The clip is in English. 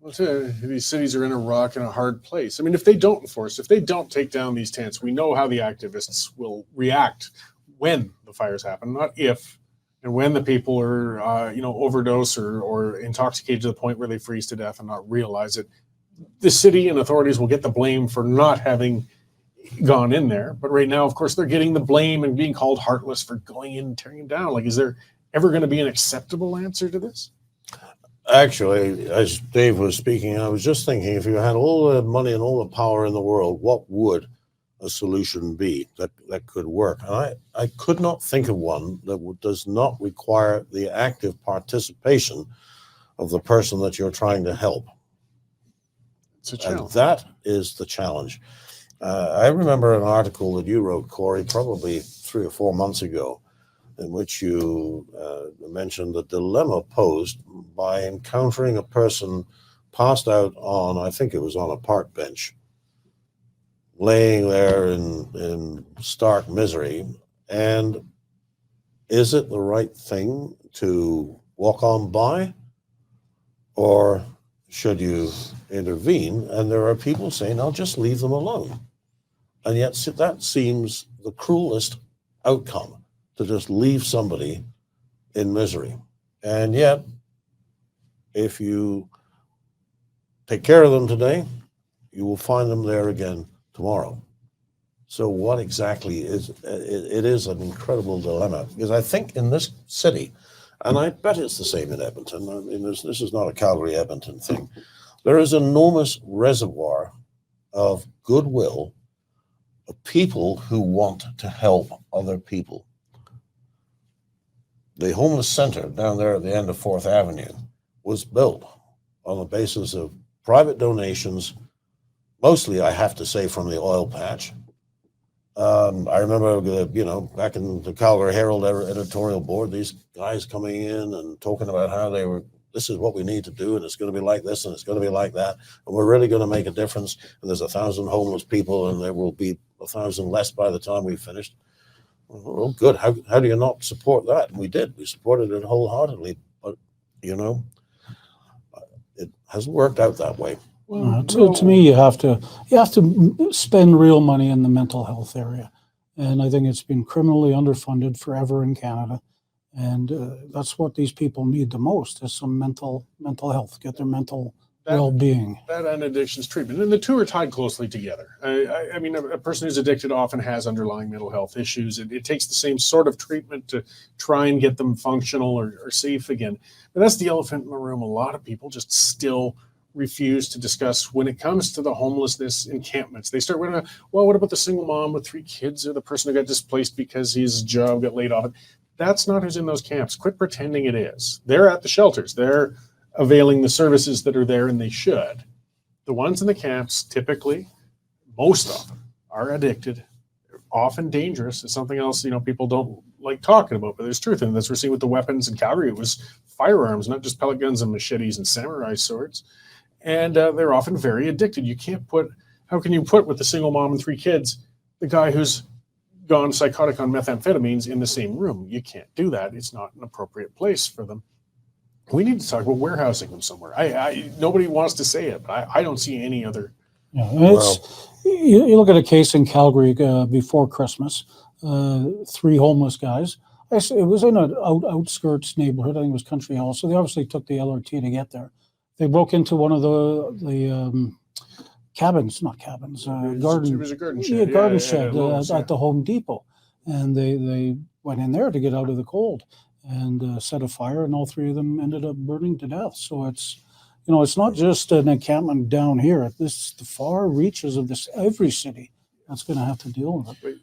These cities are in a rock and a hard place. I mean, if they don't enforce, if they don't take down these tents, we know how the activists will react when the fires happen, not if, and when the people are, overdose or intoxicated to the point where they freeze to death and not realize it. The city and authorities will get the blame for not having gone in there. But right now, of course, they're getting the blame and being called heartless for going in and tearing it down. Like, is there ever going to be an acceptable answer to this? Actually, as Dave was speaking, I was just thinking, if you had all the money and all the power in the world, what would a solution be that could work? And I could not think of one that does not require the active participation of the person that you're trying to help. It's a challenge. And that is the challenge. I remember an article that you wrote, Corey, probably 3 or 4 months ago, in which you mentioned the dilemma posed by encountering a person passed out on, I think it was on a park bench, laying there in stark misery. And is it the right thing to walk on by, or should you intervene? And there are people saying, "I'll just leave them alone." And yet that seems the cruelest outcome, to just leave somebody in misery. And yet, if you take care of them today, you will find them there again tomorrow. So what exactly is it? Is an incredible dilemma, because I think in this city, and I bet it's the same in Edmonton, I mean, this is not a Calgary-Edmonton thing, there is an enormous reservoir of goodwill of people who want to help other people. The homeless center down there at the end of 4th Avenue was built on the basis of private donations, mostly, I have to say, from the oil patch. I remember, back in the Calgary Herald editorial board, these guys coming in and talking about how this is what we need to do, and it's going to be like this, and it's going to be like that, and we're really going to make a difference, and there's 1,000 homeless people, and there will be 1,000 less by the time we've finished. Well, good. How do you not support that? And we did. We supported it wholeheartedly, but, it hasn't worked out that way. Well, to me, you have to spend real money in the mental health area, and I think it's been criminally underfunded forever in Canada, and that's what these people need the most, is some mental health, get their mental well-being. That and addictions treatment, and the two are tied closely together. I mean, a person who's addicted often has underlying mental health issues. It takes the same sort of treatment to try and get them functional or safe again. But that's the elephant in the room. A lot of people just still refuse to discuss when it comes to the homelessness encampments. They start with, well, what about the single mom with 3 kids, or the person who got displaced because his job got laid off? That's not who's in those camps. Quit pretending it is. They're at the shelters. They're availing the services that are there, and they should. The ones in the camps, typically, most often, are addicted. They're often dangerous. It's something else, people don't like talking about, but there's truth in this. We're seeing with the weapons in Calgary, it was firearms, not just pellet guns and machetes and samurai swords. And they're often very addicted. How can you put with the single mom and 3 kids, the guy who's gone psychotic on methamphetamines in the same room? You can't do that. It's not an appropriate place for them. We need to talk about warehousing them somewhere. Nobody wants to say it, but I don't see any other. Yeah, you look at a case in Calgary before Christmas, 3 homeless guys. It was in an outskirts neighborhood. I think it was Country Hall. So they obviously took the LRT to get there. They broke into one of the cabins, not cabins, garden. It was a garden shed. Yeah, garden shed at the Home Depot, and they went in there to get out of the cold and set a fire, and all 3 of them ended up burning to death. So it's not just an encampment down here. It's the far reaches of every city that's going to have to deal with it.